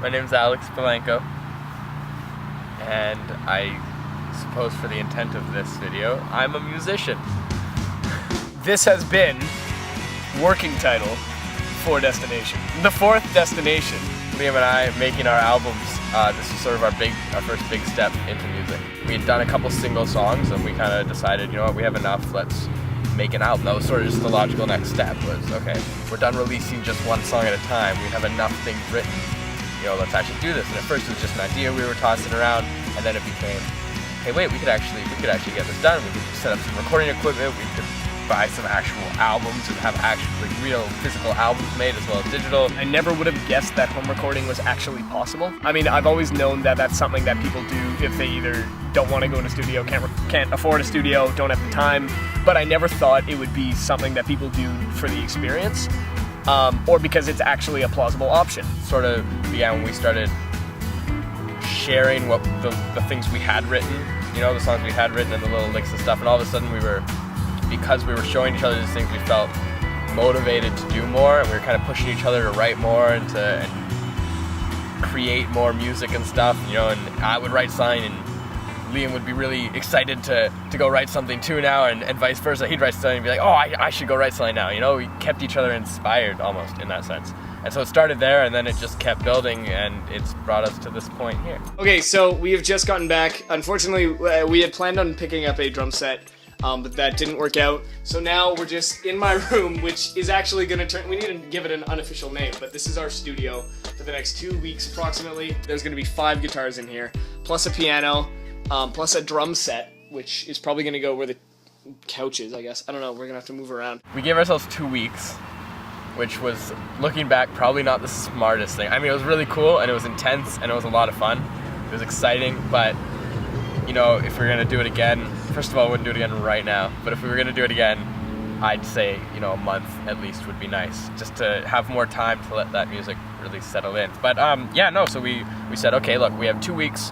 My name's Alex Palenko, and I suppose for the intent of this video, I'm a musician. This has been working title for Destination. The fourth destination. Liam and I making our albums. This was sort of our first big step into music. We had done a couple single songs, and we kind of decided, you know what, we have enough. Let's make an album. That was sort of just the logical next step. Was okay, we're done releasing just one song at a time. We have enough things written. You know, let's actually do this. And at first it was just an idea we were tossing around, and then it became, hey, wait, we could actually get this done. We could set up some recording equipment. We could buy some actual albums and have actually real physical albums made as well as digital. I never would have guessed that home recording was actually possible. I mean, I've always known that that's something that people do if they either don't want to go in a studio, can't afford a studio, don't have the time. But I never thought it would be something that people do for the experience, or because it's actually a plausible option. Sort of began when we started sharing what the things we had written, you know, the songs we had written and the little licks and stuff, and all of a sudden because we were showing each other these things, we felt motivated to do more, and we were kind of pushing each other to write more and create more music and stuff, you know, and I would write something and Liam would be really excited to go write something too now, and vice versa. He'd write something and be like, oh, I should go write something now, you know. We kept each other inspired almost in that sense. And so it started there, and then it just kept building, and it's brought us to this point here. Okay, so we have just gotten back. Unfortunately, we had planned on picking up a drum set, but that didn't work out. So now we're just in my room, which is actually gonna we need to give it an unofficial name, but this is our studio for the next 2 weeks approximately. There's gonna be 5 guitars in here, plus a piano, plus a drum set, which is probably gonna go where the couch is, I guess. I don't know, we're gonna have to move around. We gave ourselves 2 weeks, which was, looking back, probably not the smartest thing. I mean, it was really cool, and it was intense, and it was a lot of fun. It was exciting, but, you know, if we were gonna do it again, first of all, I wouldn't do it again right now, but if we were gonna do it again, I'd say, you know, a month at least would be nice, just to have more time to let that music really settle in. But yeah, no, so we said, okay, look, we have 2 weeks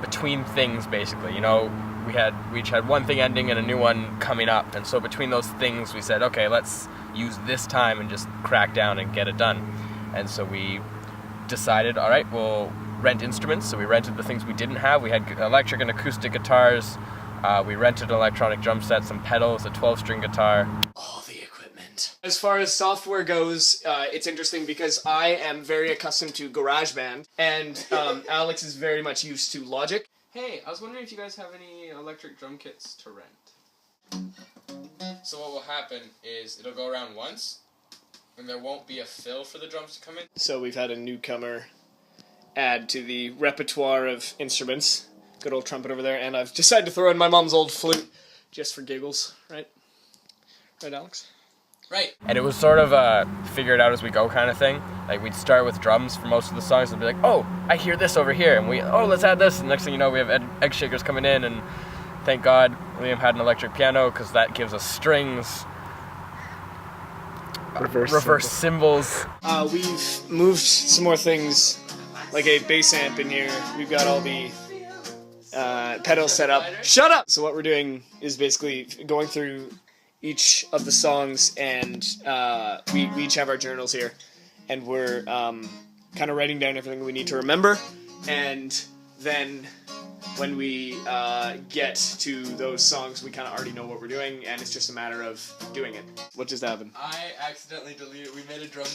between things, basically, you know. We each had one thing ending and a new one coming up, and so between those things we said, okay, let's use this time and just crack down and get it done. And so we decided, all right, we'll rent instruments. So we rented the things we didn't have. We had electric and acoustic guitars. We rented an electronic drum set, some pedals, a 12-string guitar. All the equipment. As far as software goes, it's interesting because I am very accustomed to GarageBand, and Alex is very much used to Logic. Hey, I was wondering if you guys have any electric drum kits to rent. So what will happen is it'll go around once, and there won't be a fill for the drums to come in. So we've had a newcomer add to the repertoire of instruments. Good old trumpet over there, and I've decided to throw in my mom's old flute, just for giggles, right? Right, Alex? Right. And it was sort of a figure it out as we go kind of thing. Like, we'd start with drums for most of the songs and be like, oh, I hear this over here, and let's add this, and next thing you know, we have egg shakers coming in, and thank God Liam had an electric piano, because that gives us strings, reverse cymbals. We've moved some more things, like a bass amp in here. We've got all the pedals set up. Shut up! So what we're doing is basically going through each of the songs, and we each have our journals here, and we're kind of writing down everything we need to remember, and then when we get to those songs, we kind of already know what we're doing, and it's just a matter of doing it. What just happened? I accidentally deleted, we made a drum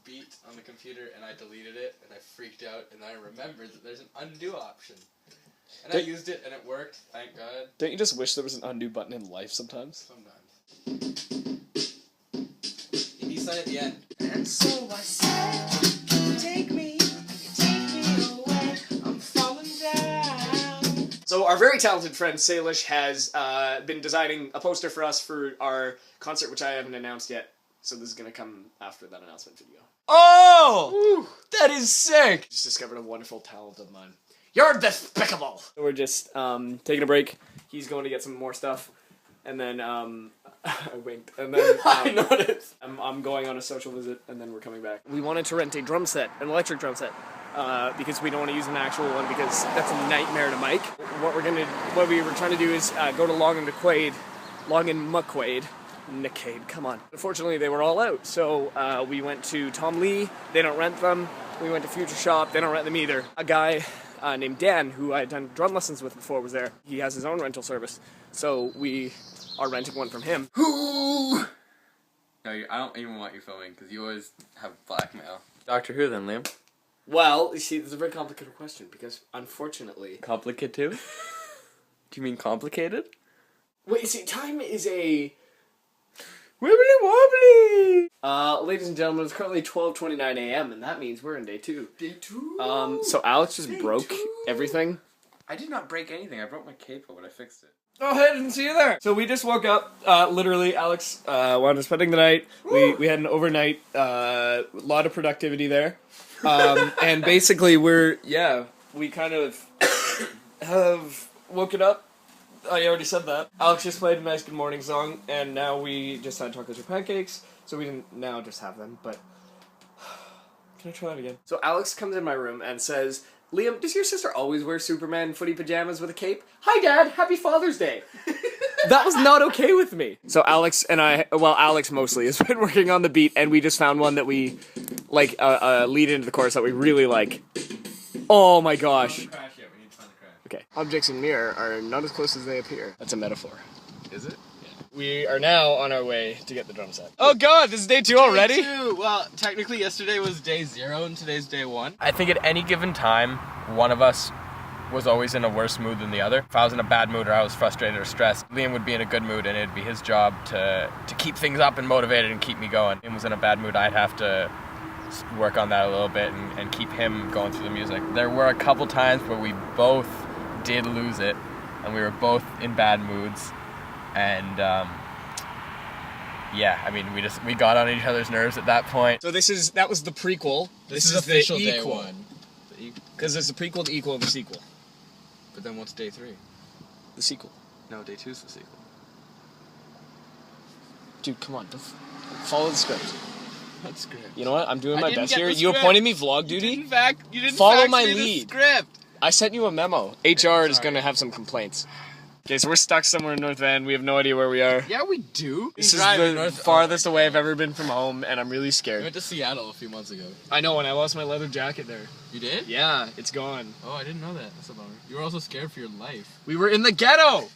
beat on the computer, and I deleted it, and I freaked out, and I remembered that there's an undo option. And I used it, and it worked, thank God. Don't you just wish there was an undo button in life sometimes? Sometimes. You need sign at the end. And so I said, can you take me away, I'm falling down. So our very talented friend Salish has been designing a poster for us for our concert, which I haven't announced yet. So this is going to come after that announcement video. Oh! Woo! That is sick! Just discovered a wonderful talent of mine. You're despicable! So we're just taking a break. He's going to get some more stuff. And then, I winked. And then, I noticed. I'm going on a social visit, and then we're coming back. We wanted to rent a drum set, an electric drum set, because we don't want to use an actual one because that's a nightmare to mic. What we were trying to do is go to Long and McQuaid. Nickade, come on. Unfortunately, they were all out, so we went to Tom Lee. They don't rent them, We went to Future Shop. They don't rent them either. A guy named Dan, who I had done drum lessons with before, was there. He has his own rental service, so we are renting one from him. Who? No, I don't even want you filming because you always have blackmail. Doctor Who, then, Liam. Well, you see, it's a very complicated question because, unfortunately... Complicated? Do you mean complicated? Wait, you see, time is a... Wibbly wobbly! Ladies and gentlemen, it's currently 12:29 a.m. and that means we're in day 2. Day 2? So Alex just broke everything. I did not break anything. I broke my capo, but I fixed it. Oh, I didn't see you there. So we just woke up. Literally, Alex wanted to spending the night. We had an overnight. Lot of productivity there. And basically, we kind of have woken up. I already said that. Alex just played a nice good morning song, and now we just had tacos or pancakes, so we didn't now just have them, but... Can I try that again? So Alex comes in my room and says, Liam, does your sister always wear Superman footy pajamas with a cape? Hi, Dad! Happy Father's Day! That was not okay with me. So Alex and I, well, Alex mostly, has been working on the beat, and we just found one that we, like, lead into the chorus that we really like. Oh my gosh. Okay. Objects in mirror are not as close as they appear. That's a metaphor. Is it? Yeah. We are now on our way to get the drum set. Oh god, this is day 2 already? Day 2! Well, technically yesterday was day 0 and today's day 1. I think at any given time, one of us was always in a worse mood than the other. If I was in a bad mood or I was frustrated or stressed, Liam would be in a good mood and it'd be his job to keep things up and motivated and keep me going. If Liam was in a bad mood, I'd have to work on that a little bit and keep him going through the music. There were a couple times where we both did lose it, and we were both in bad moods, and yeah, I mean, we got on each other's nerves at that point. So that was the prequel. This is official the day equal. 1. Because there's the prequel, the equal, and the sequel. But then what's day 3? The sequel. No, day 2 is the sequel. Dude, come on, follow the script. What script? You know what? I'm doing I my didn't best get here. the You script. appointed me vlog duty? You didn't Follow fax my me the lead. script. I sent you a memo. HR is going to have some complaints. Okay, so we're stuck somewhere in North Van. We have no idea where we are. Yeah, we do. This is the farthest away I've ever been from home, and I'm really I scared. went to Seattle a few months ago. I know, and I lost my leather jacket there. You did? Yeah, it's gone. Oh, I didn't know that. That's a bummer. You were also scared for your life. We were in the ghetto!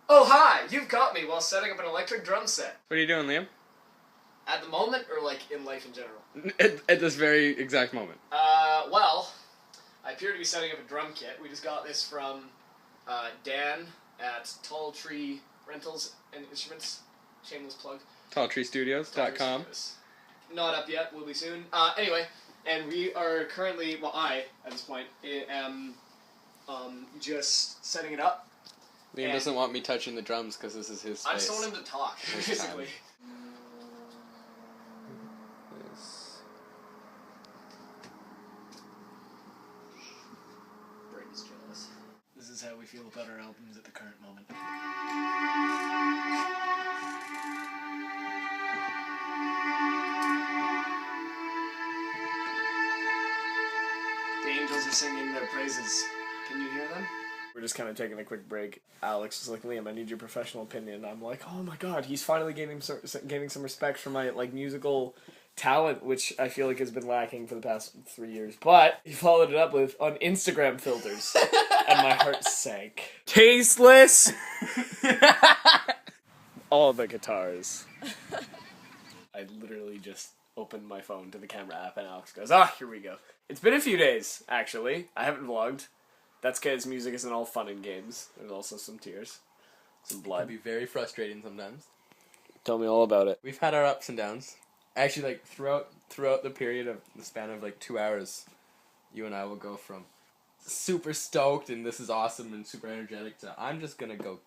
Oh, hi! You've caught me while setting up an electric drum set. What are you doing, Liam? At the moment, or like in life in general? At this very exact moment. Well, I appear to be setting up a drum kit. We just got this from Dan at Tall Tree Rentals and Instruments. Shameless plug. TallTreeStudios.com. Not up yet, will be soon. Anyway, and we are currently, well, at this point, am just setting it up. Liam doesn't want me touching the drums because this is his space. I just want him to talk, basically. Brady's jealous. This is how we feel about our albums at the current moment. The angels are singing their praises. Can you hear them? We're just kind of taking a quick break. Alex is like, Liam, I need your professional opinion. I'm like, oh my god, he's finally gaining some respect for my like musical talent, which I feel like has been lacking for the past 3 years. But he followed it up with on Instagram filters, and my heart sank. Tasteless. All the guitars. I literally just opened my phone to the camera app, and Alex goes, here we go. It's been a few days, actually. I haven't vlogged. That's because music isn't all fun and games. There's also some tears. Some It blood. can be very frustrating sometimes. Tell me all about it. We've had our ups and downs. Actually, like, throughout the period of the span of, like, 2 hours, you and I will go from super stoked and this is awesome and super energetic to I'm just gonna go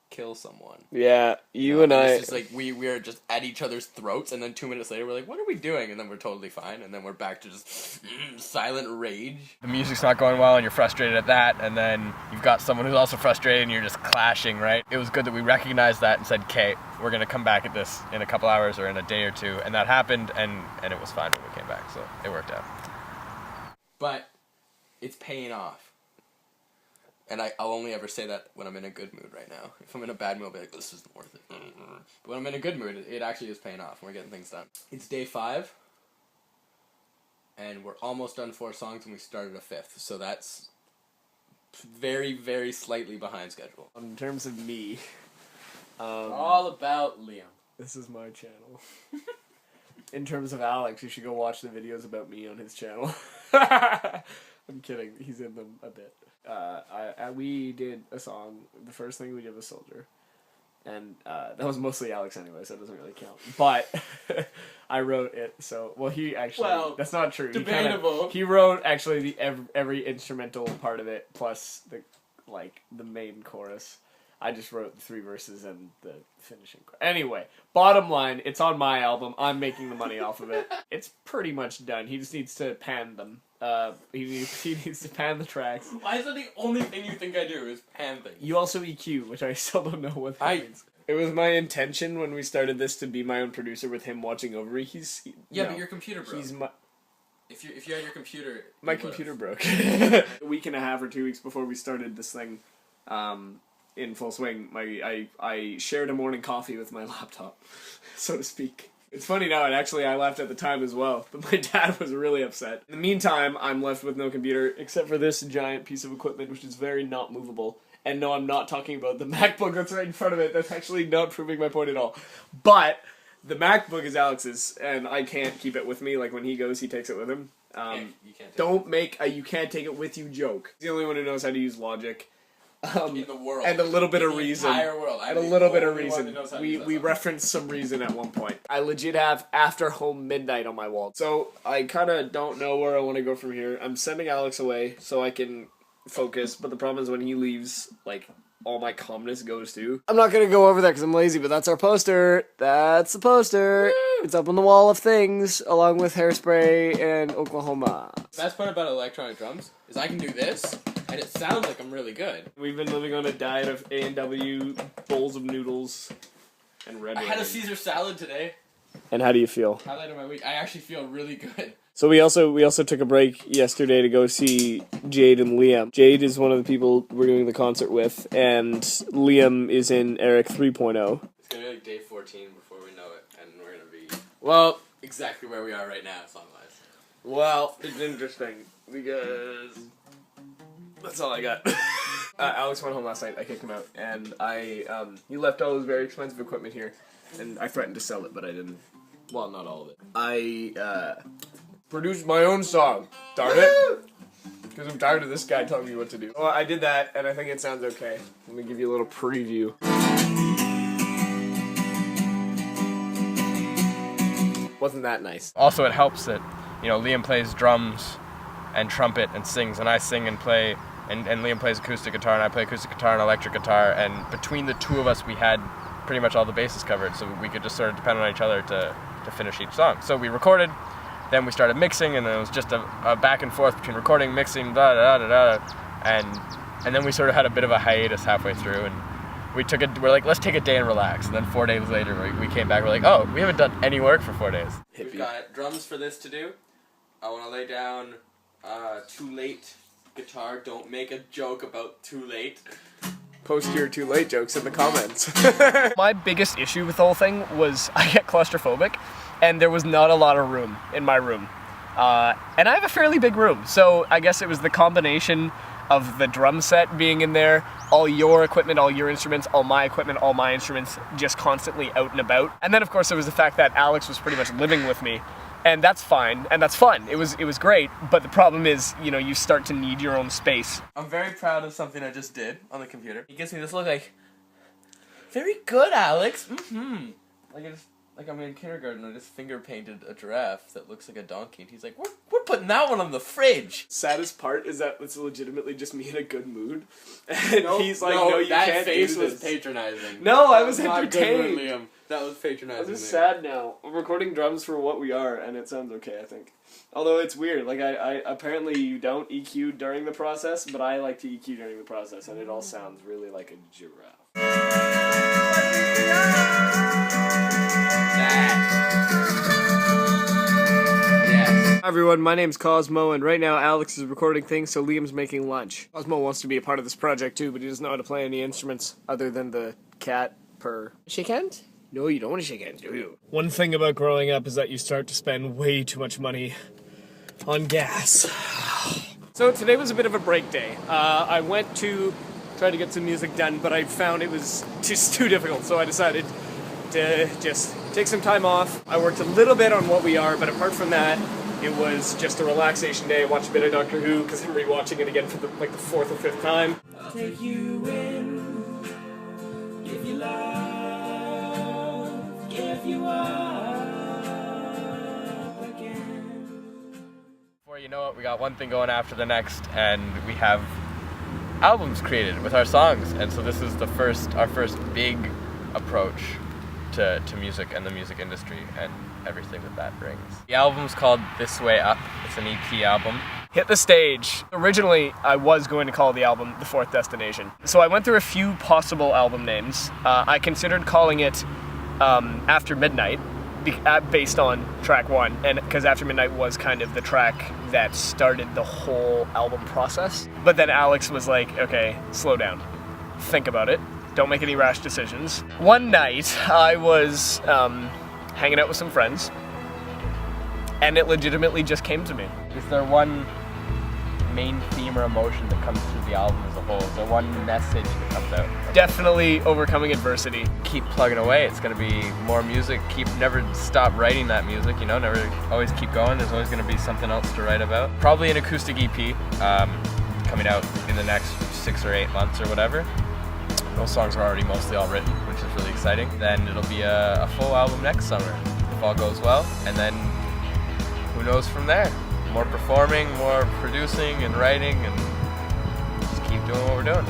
kill someone. Yeah, you and I... It's just like, we're just at each other's throats, and then 2 minutes later, we're like, what are we doing? And then we're totally fine, and then we're back to just silent rage. The music's not going well, and you're frustrated at that, and then you've got someone who's also frustrated, and you're just clashing, right? It was good that we recognized that and said, okay, we're gonna come back at this in a couple hours or in a day or two, and that happened, and it was fine when we came back, so it worked out. But it's paying off. And I'll only ever say that when I'm in a good mood right now. If I'm in a bad mood, I'll be like, this isn't worth it. But when I'm in a good mood, it actually is paying off. We're getting things done. It's day 5. and we're almost done 4 songs, and we started a 5th. So that's very, very slightly behind schedule. In terms of me, All about Liam. this is my channel. In terms of Alex, you should go watch the videos about me on his channel. I'm kidding. He's in them a bit. We did a song. The first thing we did was Soldier. And that was mostly Alex anyway, so it doesn't really count. But I wrote it, so... Well, he actually... Well, that's not true. debatable. He wrote, actually, every instrumental part of it, plus the main chorus. I just wrote the 3 verses and the finishing. Anyway, bottom line, it's on my album. I'm making the money off of it. It's pretty much done. He just needs to pan them. He needs to pan the tracks. Why is that the only thing you think I do is pan things? You also EQ, which I still don't know what that means. It was my intention when we started this to be my own producer with him watching over. But your computer broke. He's my... If you had your computer... My computer broke. A week and a half or 2 weeks before we started this thing, in full swing, I shared a morning coffee with my laptop, so to speak. It's funny now, and actually I laughed at the time as well, but my dad was really upset. In the meantime, I'm left with no computer, except for this giant piece of equipment, which is very not movable. And no, I'm not talking about the MacBook that's right in front of it. That's actually not proving my point at all. But the MacBook is Alex's, and I can't keep it with me. Like, when he goes, he takes it with him. You can't Don't make a you can't take it with you joke. He's the only one who knows how to use Logic. in the world. And a little bit of the reason. Entire world. And a little bit of reason. We referenced some reason at one point. I legit have After Home Midnight on my wall. So I kind of don't know where I want to go from here. I'm sending Alex away so I can focus, but the problem is when he leaves, like, all my calmness goes too. I'm not going to go over that because I'm lazy, but that's our poster. That's the poster. Woo! It's up on the wall of things, along with Hairspray and Oklahoma. The best part about electronic drums is I can do this, and it sounds like I'm really good. We've been living on a diet of A&W, bowls of noodles, and red I had a wine. Caesar salad today. And how do you feel? Highlight of my week. I actually feel really good. So we also took a break yesterday to go see Jade and Liam. Jade is one of the people we're doing the concert with, and Liam is in Eric 3.0. It's gonna be like day 14 before we know it, and we're gonna be exactly where we are right now, song-wise. Well, it's interesting because that's all I got. Alex went home last night. I kicked him out, and he left all his very expensive equipment here, and I threatened to sell it, but I didn't. Well, not all of it. I produced my own song. Darn it! Because I'm tired of this guy telling me what to do. Well, I did that, and I think it sounds okay. Let me give you a little preview. Wasn't that nice? Also, it helps that, Liam plays drums and trumpet and sings, and I sing and play, and Liam plays acoustic guitar, and I play acoustic guitar and electric guitar, and between the two of us, we had pretty much all the bases covered, so we could just sort of depend on each other to finish each song. So we recorded, then we started mixing, and then it was just a back and forth between recording, mixing, and then we sort of had a bit of a hiatus halfway through, and we're like, let's take a day and relax, and then 4 days later we came back, we're like, oh, we haven't done any work for 4 days. We've got drums for this to do. I want to lay down Too Late guitar. Don't make a joke about Too Late. Post your too late jokes in the comments. My biggest issue with the whole thing was I get claustrophobic, and there was not a lot of room in my room. And I have a fairly big room, so I guess it was the combination of the drum set being in there, all your equipment, all your instruments, all my equipment, all my instruments, just constantly out and about. And then of course there was the fact that Alex was pretty much living with me. And that's fine, and that's fun. It was great, but the problem is, you start to need your own space. I'm very proud of something I just did on the computer. He gives me this look like, very good, Alex. Mm-hmm. Like I'm in kindergarten, I just finger painted a giraffe that looks like a donkey, and he's like, we're putting that one on the fridge. Saddest part is that it's legitimately just me in a good mood, and he's like, no, you can't do this. That face was patronizing. No, I was entertained. Liam. That was patronizing. I'm just sad now. I'm recording drums for what we are, and it sounds okay, I think. Although it's weird, like I apparently you don't EQ during the process, but I like to EQ during the process, and it all sounds really like a giraffe. Hi everyone, my name's Cosmo, and right now Alex is recording things, so Liam's making lunch. Cosmo wants to be a part of this project too, but he doesn't know how to play any instruments other than the cat purr. Shake hands? No, you don't want to shake hands, do you? One thing about growing up is that you start to spend way too much money on gas. So today was a bit of a break day. I went to try to get some music done, but I found it was just too difficult, so I decided to just take some time off. I worked a little bit on What We Are, but apart from that, it was just a relaxation day. I watched a bit of Doctor Who, because I'm rewatching it again for the 4th or 5th time. Take you in, give you love, give you up again. Before you know it, we got one thing going after the next, and we have albums created with our songs. And so this is our first big approach to music and the music industry and everything that brings. The album's called This Way Up. It's an EP album. Hit the stage. Originally, I was going to call the album The Fourth Destination. So I went through a few possible album names. I considered calling it After Midnight, based on track 1, and because After Midnight was kind of the track that started the whole album process. But then Alex was like, okay, slow down. Think about it. Don't make any rash decisions. One night, I was hanging out with some friends, and it legitimately just came to me. Is there one main theme or emotion that comes through the album as a whole? Is there one message that comes out? Definitely overcoming adversity. Keep plugging away. It's going to be more music. Never stop writing that music, you know, never always keep going. There's always going to be something else to write about. Probably an acoustic EP coming out in the next 6 or 8 months or whatever. Those songs are already mostly all written, which is really exciting. Then it'll be a full album next summer, if all goes well. And then who knows from there? More performing, more producing and writing, and just keep doing what we're doing.